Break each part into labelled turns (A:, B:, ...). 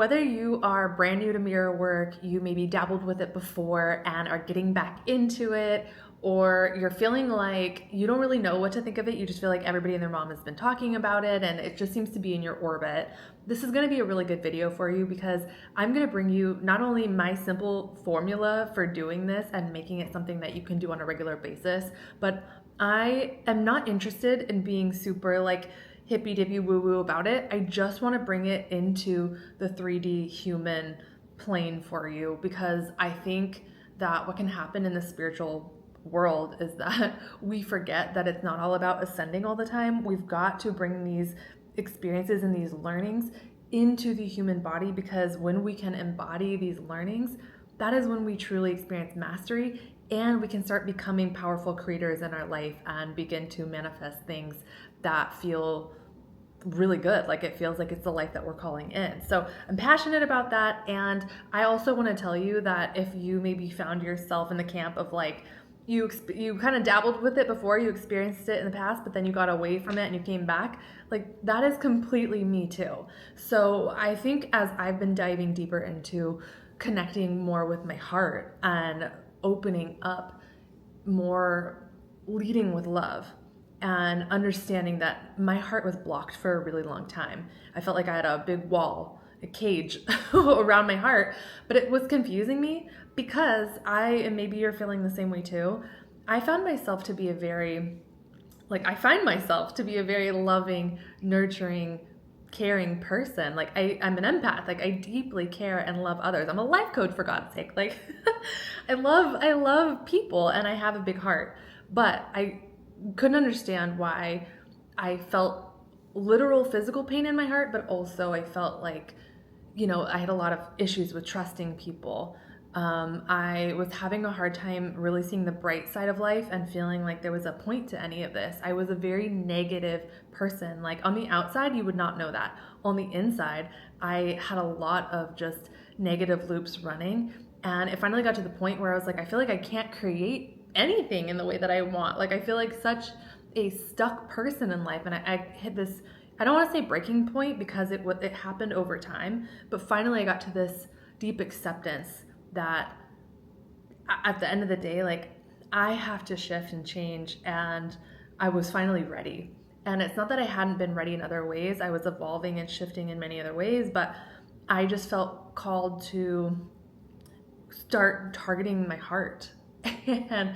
A: whether you are brand new to mirror work, you maybe dabbled with it before and are getting back into it, or you're feeling like you don't really know what to think of it, you just feel like everybody and their mom has been talking about it and it just seems to be in your orbit, this is going to be a really good video for you, because I'm going to bring you not only my simple formula for doing this and making it something that you can do on a regular basis, but I am not interested in being super like hippy dippy woo woo about it. I just want to bring it into the 3D human plane for you, because I think that what can happen in the spiritual world is that we forget that it's not all about ascending all the time. We've got to bring these experiences and these learnings into the human body, because when we can embody these learnings, that is when we truly experience mastery, and we can start becoming powerful creators in our life and begin to manifest things that feel really good. Like it feels like it's the life that we're calling in. So I'm passionate about that. And I also want to tell you that if you maybe found yourself in the camp of like, you kind of dabbled with it before, you experienced it in the past, but then you got away from it and you came back, like that is completely me too. So I think as I've been diving deeper into connecting more with my heart and opening up more, leading with love, and understanding that my heart was blocked for a really long time. I felt like I had a big wall, a cage around my heart, but it was confusing me because and maybe you're feeling the same way too, I find myself to be a very loving, nurturing, caring person. Like I'm an empath. Like I deeply care and love others. I'm a life coach, for God's sake. Like I love people and I have a big heart, but I couldn't understand why I felt literal physical pain in my heart, but also I felt like, I had a lot of issues with trusting people. I was having a hard time really seeing the bright side of life and feeling like there was a point to any of this. I was a very negative person. Like on the outside, you would not know that. On the inside, I had a lot of just negative loops running. And it finally got to the point where I was like, I feel like I can't create anything in the way that I want. Like I feel like such a stuck person in life. And I hit this, I don't want to say breaking point because it happened over time, but finally I got to this deep acceptance that at the end of the day, like I have to shift and change, and I was finally ready. And it's not that I hadn't been ready in other ways. I was evolving and shifting in many other ways, but I just felt called to start targeting my heart. And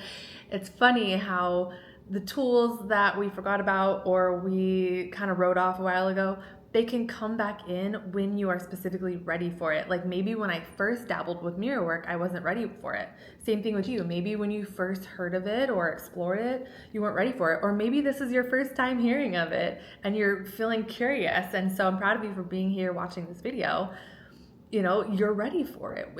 A: it's funny how the tools that we forgot about or we kind of wrote off a while ago, they can come back in when you are specifically ready for it. Like maybe when I first dabbled with mirror work, I wasn't ready for it. Same thing with you. Maybe when you first heard of it or explored it, you weren't ready for it. Or maybe this is your first time hearing of it and you're feeling curious. And so I'm proud of you for being here watching this video. You're ready for it.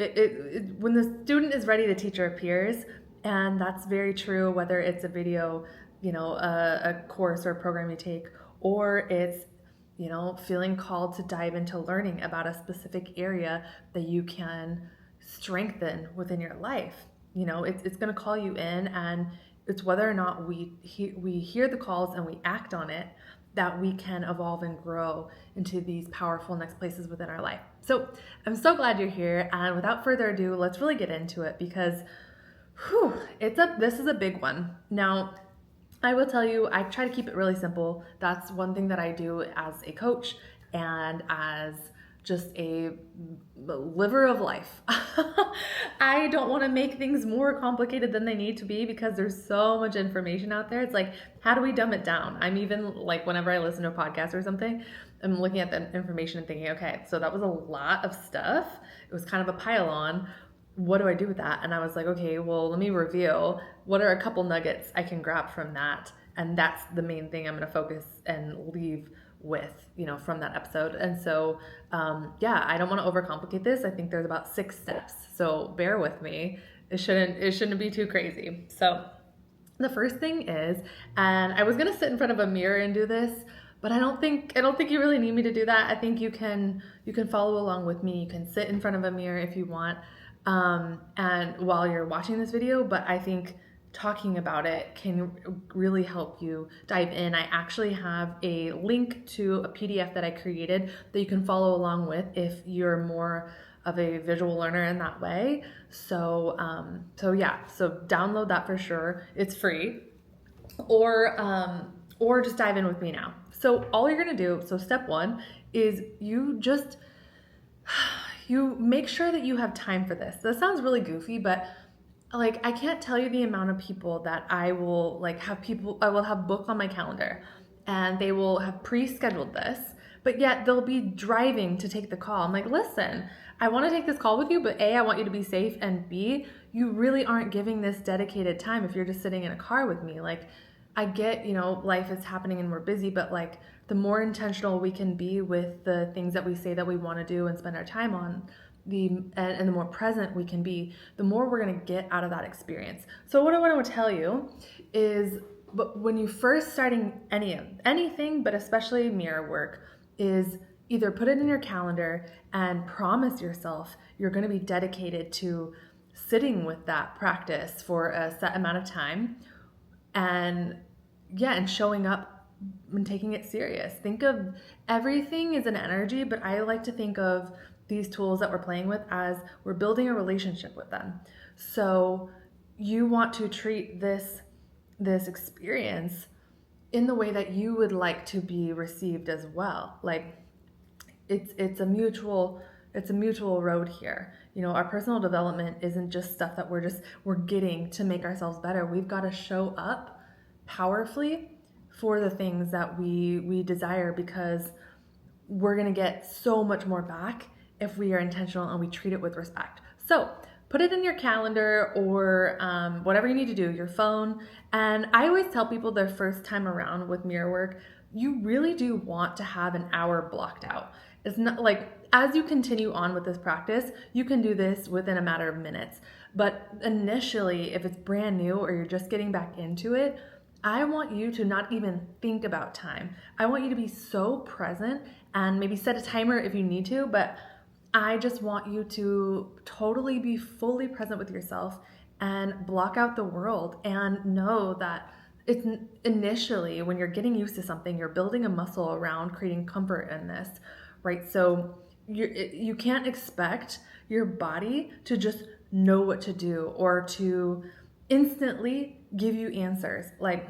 A: When the student is ready, the teacher appears. And that's very true, whether it's a video, a course or a program you take, or it's, feeling called to dive into learning about a specific area that you can strengthen within your life. It's going to call you in, and it's whether or not we hear the calls and we act on it that we can evolve and grow into these powerful next places within our life. So I'm so glad you're here. And without further ado, let's really get into it, because this is a big one. Now, I will tell you, I try to keep it really simple. That's one thing that I do as a coach and as just a liver of life. I don't want to make things more complicated than they need to be, because there's so much information out there. It's like, how do we dumb it down? I'm even like, whenever I listen to a podcast or something, I'm looking at the information and thinking, okay, so that was a lot of stuff. It was kind of a pile on. What do I do with that? And I was like, okay, well, let me review what are a couple nuggets I can grab from that. And that's the main thing I'm going to focus and leave with, from that episode. And so, I don't want to overcomplicate this. I think there's about 6 steps. So bear with me. It shouldn't be too crazy. So the first thing is, and I was going to sit in front of a mirror and do this, but I don't think you really need me to do that. I think you can follow along with me. You can sit in front of a mirror if you want. And while you're watching this video, but I think talking about it can really help you dive in. I actually have a link to a PDF that I created that you can follow along with if you're more of a visual learner in that way. So download that for sure. It's free. Or just dive in with me now. So all you're gonna do, so step one is you make sure that you have time for this. That sounds really goofy, but like I can't tell you the amount of people that I will have booked on my calendar and they will have pre-scheduled this, but yet they'll be driving to take the call. I'm like, listen, I want to take this call with you, but A, I want you to be safe, and B, you really aren't giving this dedicated time if you're just sitting in a car with me. Like, I get, life is happening and we're busy, but like the more intentional we can be with the things that we say that we want to do and spend our time on, and the more present we can be, the more we're going to get out of that experience. So what I want to tell you is, but when you first starting anything, but especially mirror work, is either put it in your calendar and promise yourself you're going to be dedicated to sitting with that practice for a set amount of time, and showing up and taking it serious. Think of everything as an energy, but I like to think of these tools that we're playing with as we're building a relationship with them. So you want to treat this experience in the way that you would like to be received as well. Like it's a mutual road here. Our personal development isn't just stuff that we're getting to make ourselves better. We've got to show up powerfully for the things that we desire, because we're going to get so much more back if we are intentional and we treat it with respect. So put it in your calendar or whatever you need to do, your phone. And I always tell people their first time around with mirror work, you really do want to have an hour blocked out. It's not like, as you continue on with this practice, you can do this within a matter of minutes. But initially, if it's brand new or you're just getting back into it, I want you to not even think about time. I want you to be so present, and maybe set a timer if you need to, but I just want you to totally be fully present with yourself and block out the world, and know that it's initially, when you're getting used to something, you're building a muscle around creating comfort in this, right? So you can't expect your body to just know what to do or to instantly give you answers. Like,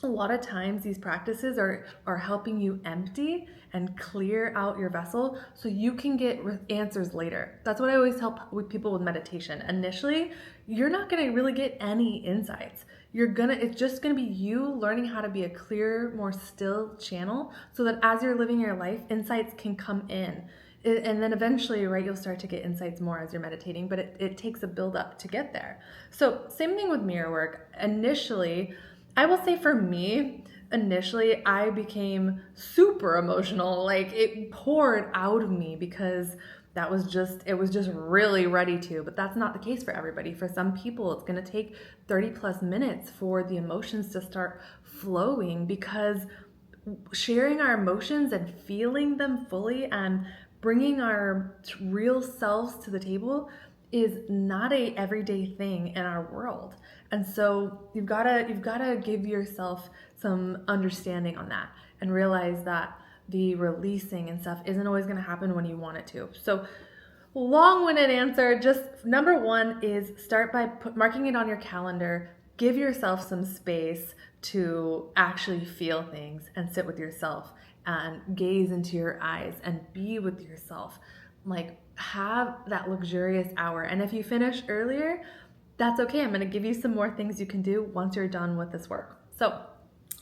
A: a lot of times these practices are helping you empty and clear out your vessel so you can get answers later. That's what I always help with people with meditation. Initially, you're not going to really get any insights. It's just going to be you learning how to be a clear, more still channel, so that as you're living your life, insights can come in. And then eventually, right, you'll start to get insights more as you're meditating, but it takes a build up to get there. So same thing with mirror work. Initially, I will say for me, initially I became super emotional. Like, it poured out of me because it was just really ready to, but that's not the case for everybody. For some people, it's going to take 30 plus minutes for the emotions to start flowing, because sharing our emotions and feeling them fully and bringing our real selves to the table is not a everyday thing in our world. And so you've got to give yourself some understanding on that and realize that the releasing and stuff isn't always going to happen when you want it to. So long-winded answer, just number one is start by marking it on your calendar. Give yourself some space to actually feel things and sit with yourself and gaze into your eyes and be with yourself. Like, have that luxurious hour. And if you finish earlier, that's okay. I'm going to give you some more things you can do once you're done with this work. So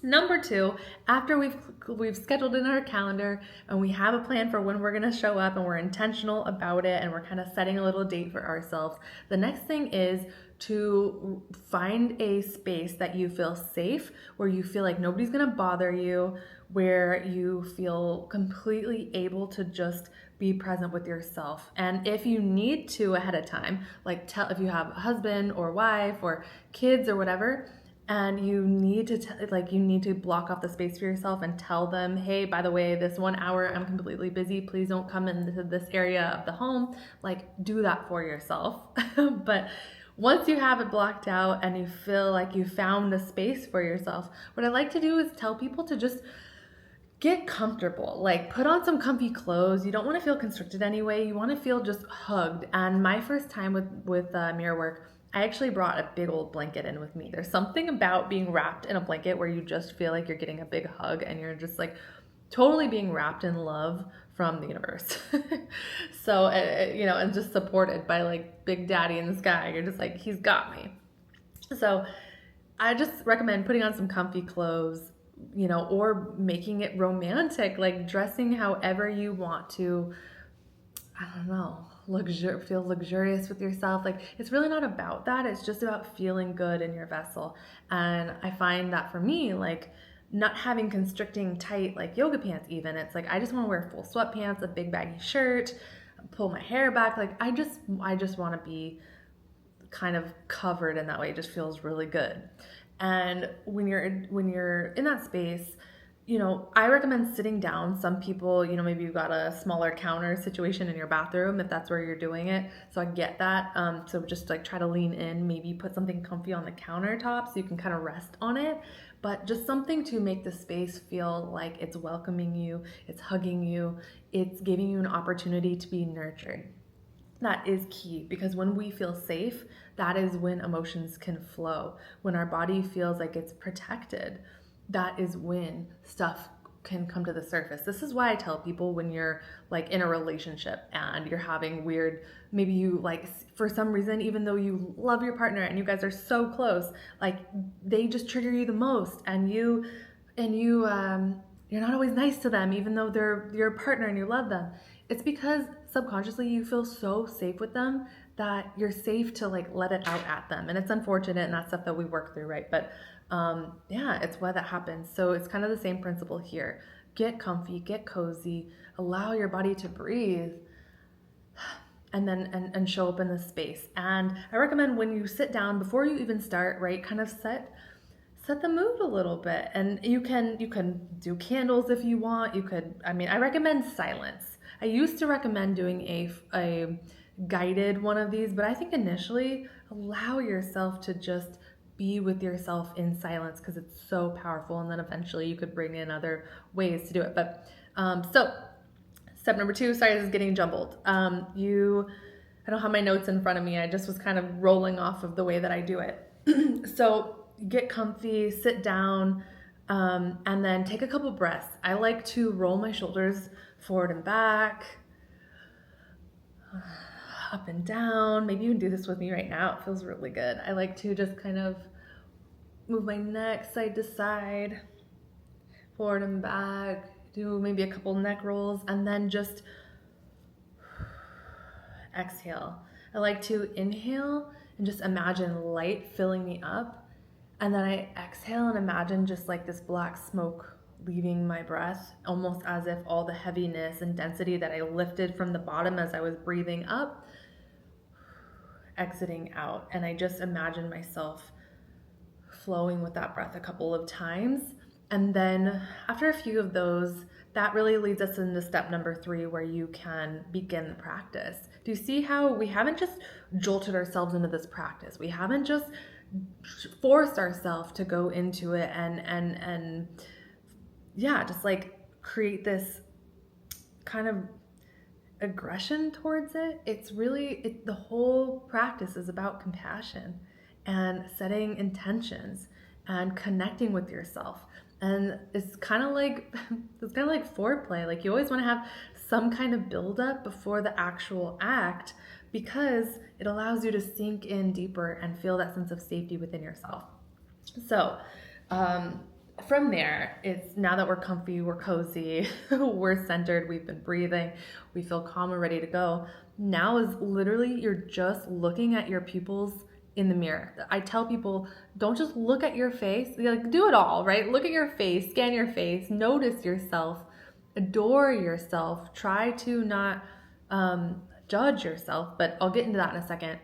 A: number two, after we've scheduled in our calendar and we have a plan for when we're going to show up and we're intentional about it and we're kind of setting a little date for ourselves, the next thing is to find a space that you feel safe, where you feel like nobody's going to bother you, where you feel completely able to just be present with yourself. And if you need to ahead of time, like if you have a husband or wife or kids or whatever, and you need to block off the space for yourself and tell them, hey, by the way, this 1 hour I'm completely busy, please don't come into this area of the home. Like, do that for yourself. But once you have it blocked out and you feel like you found a space for yourself, what I like to do is tell people to just get comfortable. Like, put on some comfy clothes. You don't want to feel constricted anyway. You want to feel just hugged. And my first time with mirror work, I actually brought a big old blanket in with me. There's something about being wrapped in a blanket where you just feel like you're getting a big hug and you're just like totally being wrapped in love from the universe. So, and just supported by like Big Daddy in the sky. You're just like, he's got me. So I just recommend putting on some comfy clothes, or making it romantic, like dressing however you want to, I don't know, feel luxurious with yourself. Like, it's really not about that. It's just about feeling good in your vessel. And I find that for me, like, not having constricting tight like yoga pants even, it's like I just want to wear full sweatpants, a big baggy shirt, pull my hair back. Like, I just want to be kind of covered in that way. It just feels really good. And when you're in that space, I recommend sitting down. Some people, maybe you've got a smaller counter situation in your bathroom if that's where you're doing it. So I get that. So just like try to lean in, maybe put something comfy on the countertop so you can kind of rest on it. But just something to make the space feel like it's welcoming you, it's hugging you, it's giving you an opportunity to be nurtured. That is key, because when we feel safe, that is when emotions can flow. When our body feels like it's protected, that is when stuff can come to the surface. This is why I tell people, when you're like in a relationship and you're having weird, maybe you like, for some reason, even though you love your partner and you guys are so close, like they just trigger you the most, and you're not always nice to them, even though they're your partner and you love them. It's because subconsciously you feel so safe with them that you're safe to like let it out at them. And it's unfortunate, and that's stuff that we work through, right? But it's why that happens. So it's kind of the same principle here. Get comfy, get cozy, allow your body to breathe, and then and show up in the space. And I recommend when you sit down, before you even start, right, kind of set the mood a little bit. And you can do candles if you want. I recommend silence. I used to recommend doing a guided one of these, but I think initially allow yourself to just be with yourself in silence, because it's so powerful. And then eventually you could bring in other ways to do it. But so step number 2, sorry, this is getting jumbled. I don't have my notes in front of me. I just was kind of rolling off of the way that I do it. So get comfy, sit down, and then take a couple breaths. I like to roll my shoulders forward and back, up and down. Maybe you can do this with me right now. It feels really good. I like to just kind of move my neck side to side, forward and back, do maybe a couple neck rolls, and then just exhale. I like to inhale and just imagine light filling me up, and then I exhale and imagine just like this black smoke leaving my breath, almost as if all the heaviness and density that I lifted from the bottom as I was breathing up, exiting out. And I just imagine myself flowing with that breath a couple of times. And then after a few of those, that really leads us into step number 3, where you can begin the practice. Do you see how we haven't just jolted ourselves into this practice? We haven't just forced ourselves to go into it and just like create this kind of aggression towards it. It's really, the whole practice is about compassion and setting intentions and connecting with yourself. And it's kind of like foreplay. Like, you always want to have some kind of buildup before the actual act, because it allows you to sink in deeper and feel that sense of safety within yourself. So from there, it's now that we're comfy, we're cozy, we're centered, we've been breathing, we feel calm and ready to go. Now is literally, you're just looking at your pupils in the mirror. I tell people, don't just look at your face. Like, do it all, right? Look at your face, scan your face, notice yourself, adore yourself. Try to not judge yourself, but I'll get into that in a second.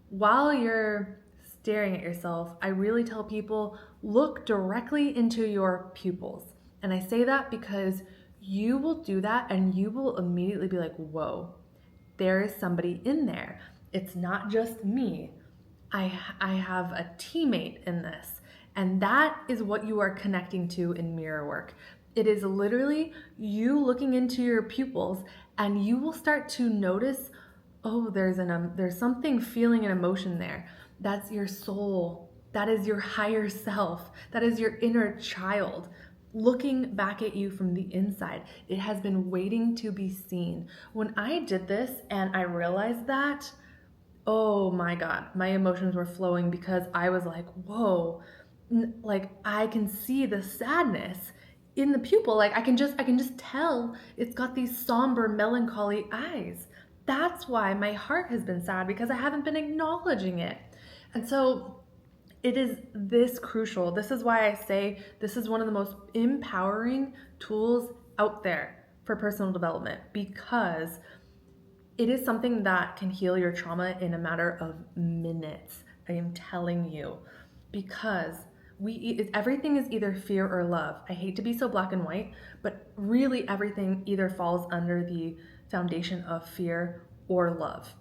A: While you're staring at yourself, I really tell people, look directly into your pupils. And I say that because you will do that and you will immediately be like, whoa, there is somebody in there. It's not just me. I have a teammate in this. And that is what you are connecting to in mirror work. It is literally you looking into your pupils, and you will start to notice, oh, there's something feeling an emotion there. That's your soul. That is your higher self. That is your inner child looking back at you from the inside. It has been waiting to be seen. When I did this and I realized that, oh my God, my emotions were flowing because I was like, whoa, like I can see the sadness in the pupil. Like I can just tell it's got these somber, melancholy eyes. That's why my heart has been sad, because I haven't been acknowledging it. And so it is this crucial. This is why I say this is one of the most empowering tools out there for personal development, because it is something that can heal your trauma in a matter of minutes. I am telling you, because everything is either fear or love. I hate to be so black and white, but really everything either falls under the foundation of fear or love.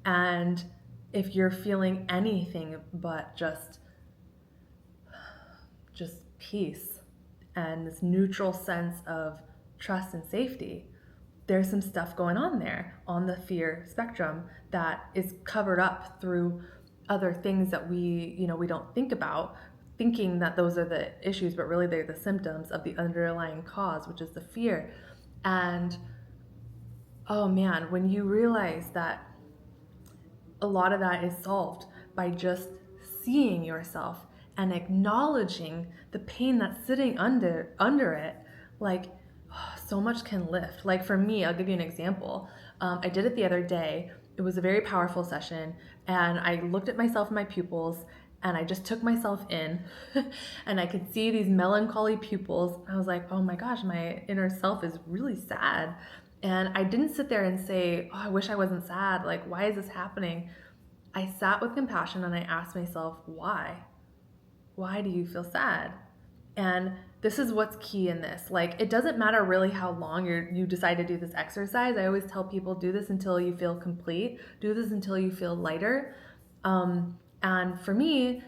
A: And if you're feeling anything but just peace and this neutral sense of trust and safety, there's some stuff going on there on the fear spectrum that is covered up through other things that we don't think about, thinking that those are the issues, but really they're the symptoms of the underlying cause, which is the fear. And oh man, when you realize that a lot of that is solved by just seeing yourself and acknowledging the pain that's sitting under it, like so much can lift. Like for me, I'll give you an example. I did it the other day. It was a very powerful session, and I looked at myself in my pupils, and I just took myself in and I could see these melancholy pupils. I was like, oh my gosh, my inner self is really sad. And I didn't sit there and say, oh, I wish I wasn't sad. Like, why is this happening? I sat with compassion and I asked myself, why? Why do you feel sad? And this is what's key in this. Like, it doesn't matter really how long you decide to do this exercise. I always tell people, do this until you feel complete. Do this until you feel lighter. And for me,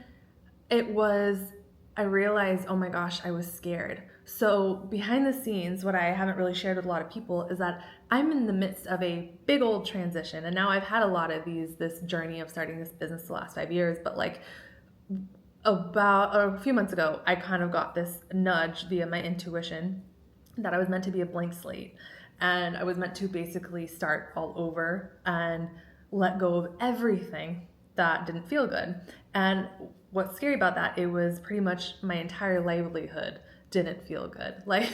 A: I realized, oh my gosh, I was scared. So behind the scenes, what I haven't really shared with a lot of people is that I'm in the midst of a big old transition. And now I've had a lot of this journey of starting this business the last 5 years, but like about a few months ago, I kind of got this nudge via my intuition that I was meant to be a blank slate. And I was meant to basically start all over and let go of everything that didn't feel good. And what's scary about that, it was pretty much my entire livelihood didn't feel good. Like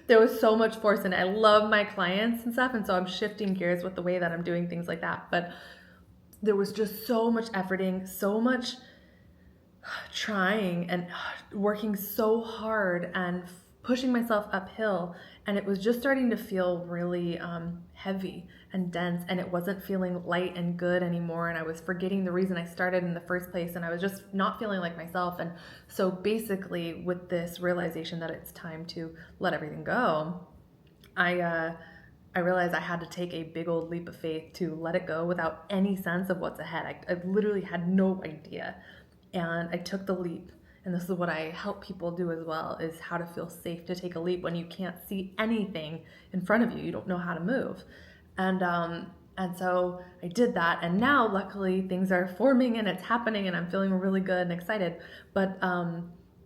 A: there was so much force in it. I love my clients and stuff, and so I'm shifting gears with the way that I'm doing things like that. But there was just so much efforting, so much trying and working so hard and pushing myself uphill, and it was just starting to feel really heavy and dense, and it wasn't feeling light and good anymore, and I was forgetting the reason I started in the first place, and I was just not feeling like myself. And so basically with this realization that it's time to let everything go, I realized I had to take a big old leap of faith to let it go without any sense of what's ahead. I literally had no idea, and I took the leap. And this is what I help people do as well, is how to feel safe to take a leap when you can't see anything in front of you. You don't know how to move. And so I did that. And now luckily things are forming and it's happening and I'm feeling really good and excited. But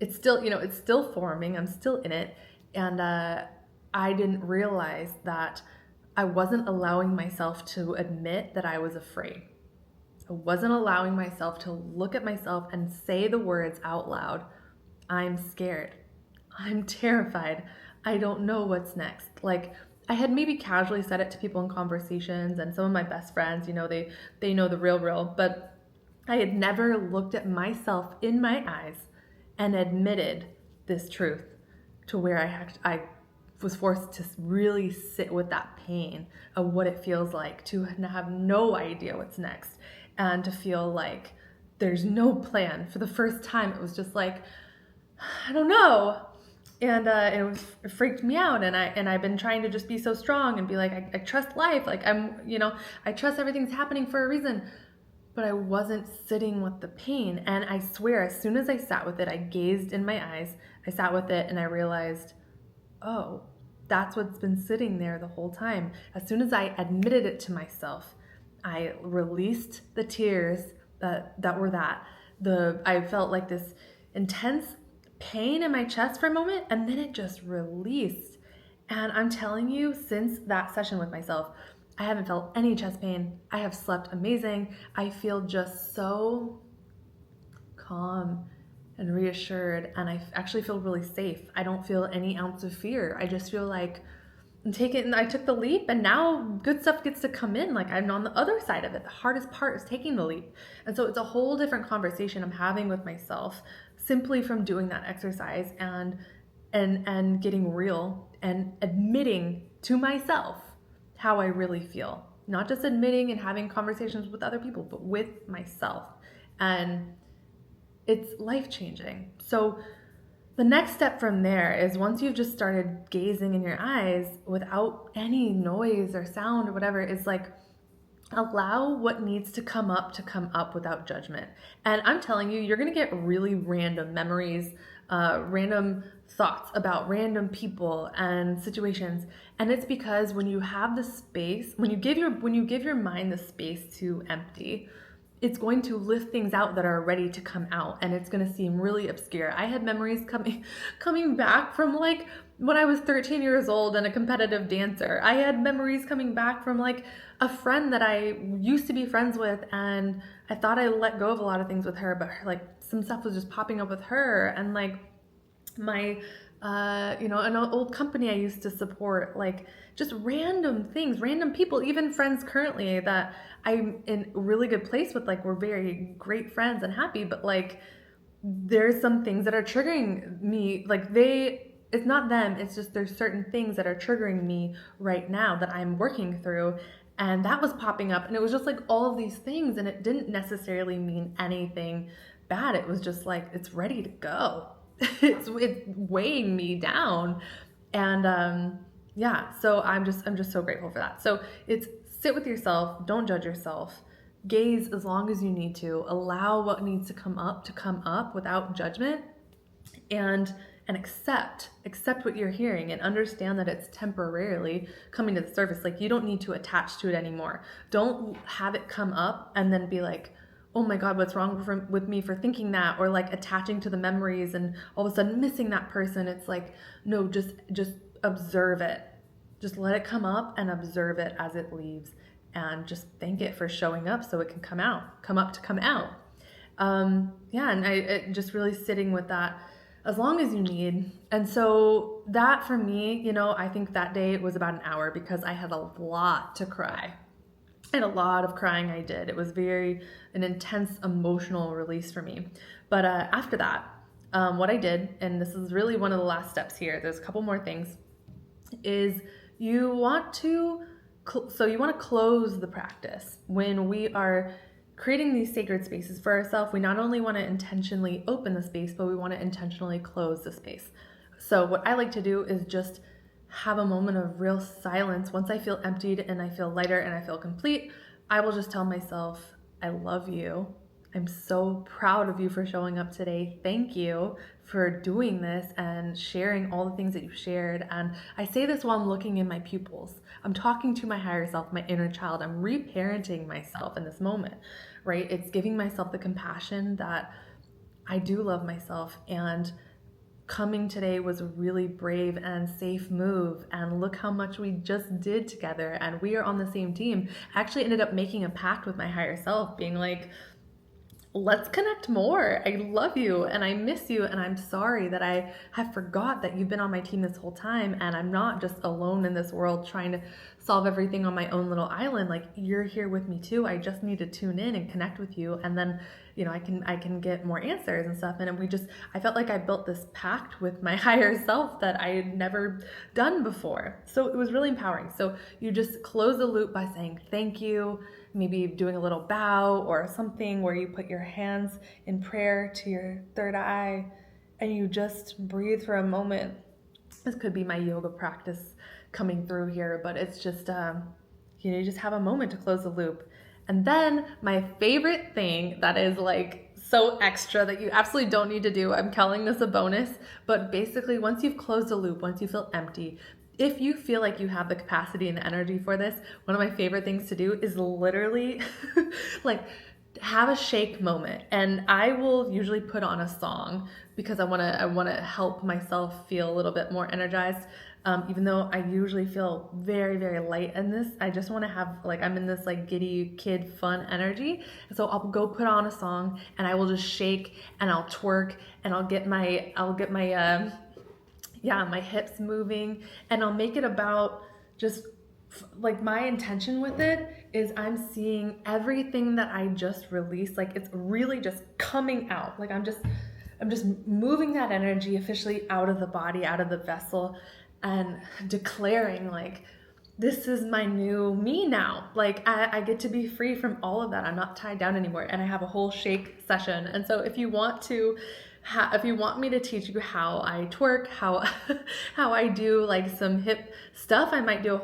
A: it's still, it's still forming. I'm still in it. And I didn't realize that I wasn't allowing myself to admit that I was afraid. I wasn't allowing myself to look at myself and say the words out loud. I'm scared. I'm terrified. I don't know what's next. Like I had maybe casually said it to people in conversations, and some of my best friends, they know the real, but I had never looked at myself in my eyes and admitted this truth to where I was forced to really sit with that pain of what it feels like to have no idea what's next. And to feel like there's no plan. For the first time, it was just like, I don't know. And it freaked me out. And I've been trying to just be so strong and be like, I trust life. Like I trust everything's happening for a reason. but I wasn't sitting with the pain. And I swear, as soon as I sat with it, I gazed in my eyes, I sat with it, and I realized, oh, that's what's been sitting there the whole time. As soon as I admitted it to myself, I released the tears that were I felt like this intense pain in my chest for a moment, and then it just released. And I'm telling you, since that session with myself, I haven't felt any chest pain. I have slept amazing. I feel just so calm and reassured, and I actually feel really safe. I don't feel any ounce of fear. I just feel like I took the leap, and now good stuff gets to come in. Like, I'm on the other side of it. The hardest part is taking the leap. And so it's a whole different conversation I'm having with myself simply from doing that exercise and getting real and admitting to myself how I really feel. Not just admitting and having conversations with other people, but with myself. And it's life-changing. So the next step from there is, once you've just started gazing in your eyes without any noise or sound or whatever, is like, allow what needs to come up without judgment. And I'm telling you, you're going to get really random memories, random thoughts about random people and situations. And it's because when you have the space, when you give your mind the space to empty, it's going to lift things out that are ready to come out, and it's going to seem really obscure. I had memories coming back from like when I was 13 years old and a competitive dancer. I had memories coming back from like a friend that I used to be friends with, and I thought I let go of a lot of things with her, but like some stuff was just popping up with her, and like my an old company I used to support, like just random things, random people, even friends currently that I'm in a really good place with, like we're very great friends and happy, but like there's some things that are triggering me, like it's not them, it's just there's certain things that are triggering me right now that I'm working through, and that was popping up, and it was just like all of these things, and it didn't necessarily mean anything bad. It was just like, it's ready to go. it's weighing me down, and so I'm just so grateful for that. So it's sit with yourself, don't judge yourself, gaze as long as you need to, allow what needs to come up without judgment, and accept what you're hearing, and understand that it's temporarily coming to the surface. Like, you don't need to attach to it anymore. Don't have it come up and then be like, oh my God, what's wrong with me for thinking that, or like attaching to the memories and all of a sudden missing that person. It's like, no, just observe it. Just let it come up and observe it as it leaves, and just thank it for showing up so it can come out. And it just really sitting with that as long as you need. And so that for me, I think that day it was about an hour, because I had a lot to cry. And a lot of crying I did. It was an intense emotional release for me. But after that, what I did, and this is really one of the last steps here, there's a couple more things, is you want to close the practice. When we are creating these sacred spaces for ourselves, we not only want to intentionally open the space, but we want to intentionally close the space. So what I like to do is just have a moment of real silence. Once I feel emptied and I feel lighter and I feel complete, I will just tell myself, I love you. I'm so proud of you for showing up today. Thank you for doing this and sharing all the things that you've shared. And I say this while I'm looking in my pupils. I'm talking to my higher self, my inner child. I'm reparenting myself in this moment, right? It's giving myself the compassion that I do love myself, and coming today was a really brave and safe move, and look how much we just did together, and we are on the same team. I actually ended up making a pact with my higher self, being like, let's connect more. I love you and I miss you, and I'm sorry that I have forgot that you've been on my team this whole time, and I'm not just alone in this world trying to solve everything on my own little island. Like, you're here with me too. I just need to tune in and connect with you, and then I can get more answers and stuff. And I felt like I built this pact with my higher self that I had never done before. So it was really empowering. So you just close the loop by saying thank you, maybe doing a little bow or something where you put your hands in prayer to your third eye, and you just breathe for a moment. This could be my yoga practice coming through here, but it's just, you just have a moment to close the loop. And then my favorite thing that is like so extra that you absolutely don't need to do, I'm calling this a bonus, but basically once you've closed the loop, once you feel empty, if you feel like you have the capacity and the energy for this, one of my favorite things to do is literally like have a shake moment. And I will usually put on a song because I want to help myself feel a little bit more energized. Even though I usually feel very, very light in this, I just want to have like, I'm in this like giddy kid fun energy. So I'll go put on a song and I will just shake and I'll twerk and I'll get my my hips moving, and I'll make it about just like my intention with it is I'm seeing everything that I just released, like it's really just coming out. Like I'm just moving that energy officially out of the body, out of the vessel, and declaring like, this is my new me now. Like I get to be free from all of that. I'm not tied down anymore. And I have a whole shake session. And so if you want to, if you want me to teach you how I twerk, how I do like some hip stuff, I might do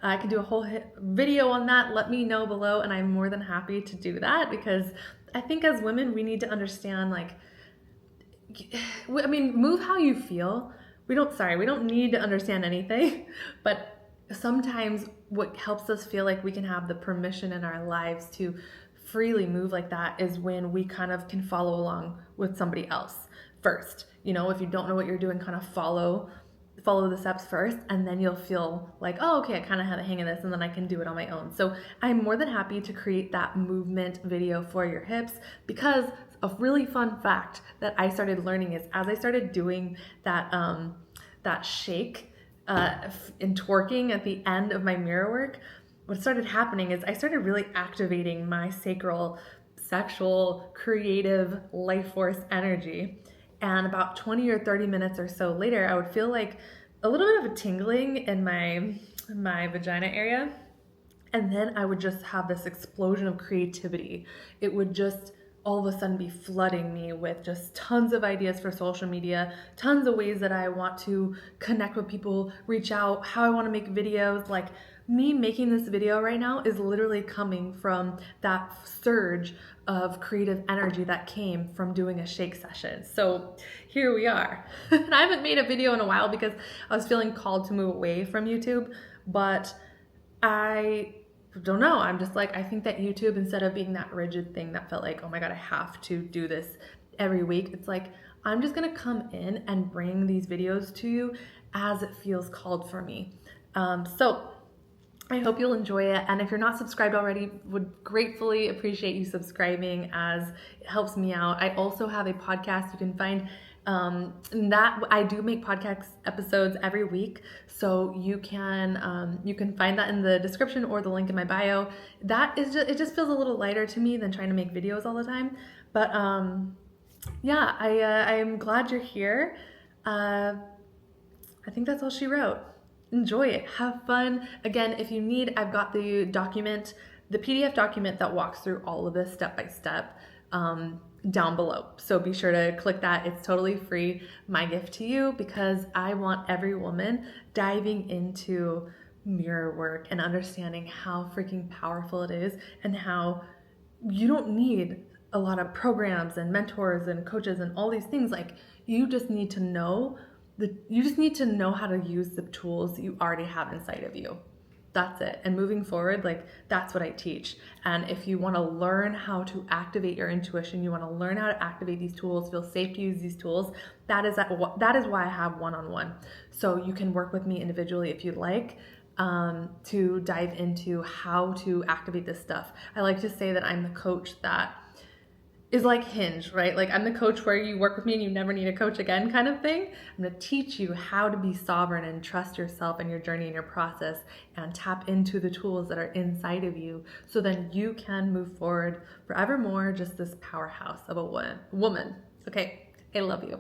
A: I can do a whole video on that. Let me know below. And I'm more than happy to do that, because I think as women, we need to understand like, I mean, move how you feel. We don't need to understand anything, but sometimes what helps us feel like we can have the permission in our lives to freely move like that is when we kind of can follow along with somebody else first. You know, if you don't know what you're doing, kind of follow the steps first, and then you'll feel like, oh, okay, I kind of have a hang of this, and then I can do it on my own. So I'm more than happy to create that movement video for your hips, because a really fun fact that I started learning is as I started doing that shake and twerking at the end of my mirror work, what started happening is I started really activating my sacral, sexual, creative, life force energy. And about 20 or 30 minutes or so later, I would feel like a little bit of a tingling in my vagina area. And then I would just have this explosion of creativity. It would just all of a sudden be flooding me with just tons of ideas for social media, tons of ways that I want to connect with people, reach out, how I want to make videos. Like me making this video right now is literally coming from that surge of creative energy that came from doing a shake session. So here we are. And I haven't made a video in a while because I was feeling called to move away from YouTube, but I don't know. I'm just like, I think that YouTube, instead of being that rigid thing that felt like, oh my God, I have to do this every week, it's like, I'm just gonna come in and bring these videos to you as it feels called for me. So I hope you'll enjoy it. And if you're not subscribed already, would gratefully appreciate you subscribing, as it helps me out. I also have a podcast you can find that I do make podcast episodes every week, so you can find that in the description or the link in my bio. That is just, it just feels a little lighter to me than trying to make videos all the time. But yeah, I'm glad you're here. I think that's all she wrote. Enjoy it, have fun. Again, if you need, I've got the document, the PDF document that walks through all of this step by step down below. So be sure to click that. It's totally free. My gift to you, because I want every woman diving into mirror work and understanding how freaking powerful it is, and how you don't need a lot of programs and mentors and coaches and all these things. Like you just need to know how to use the tools that you already have inside of you. That's it. And moving forward, like that's what I teach. And if you want to learn how to activate your intuition, you want to learn how to activate these tools, feel safe to use these tools, that is why I have one-on-one. So you can work with me individually if you'd like, to dive into how to activate this stuff. I like to say that I'm the coach that is like Hinge, right? Like I'm the coach where you work with me and you never need a coach again kind of thing. I'm gonna teach you how to be sovereign and trust yourself and your journey and your process, and tap into the tools that are inside of you, so then you can move forward forevermore, just this powerhouse of a woman. Okay, I love you.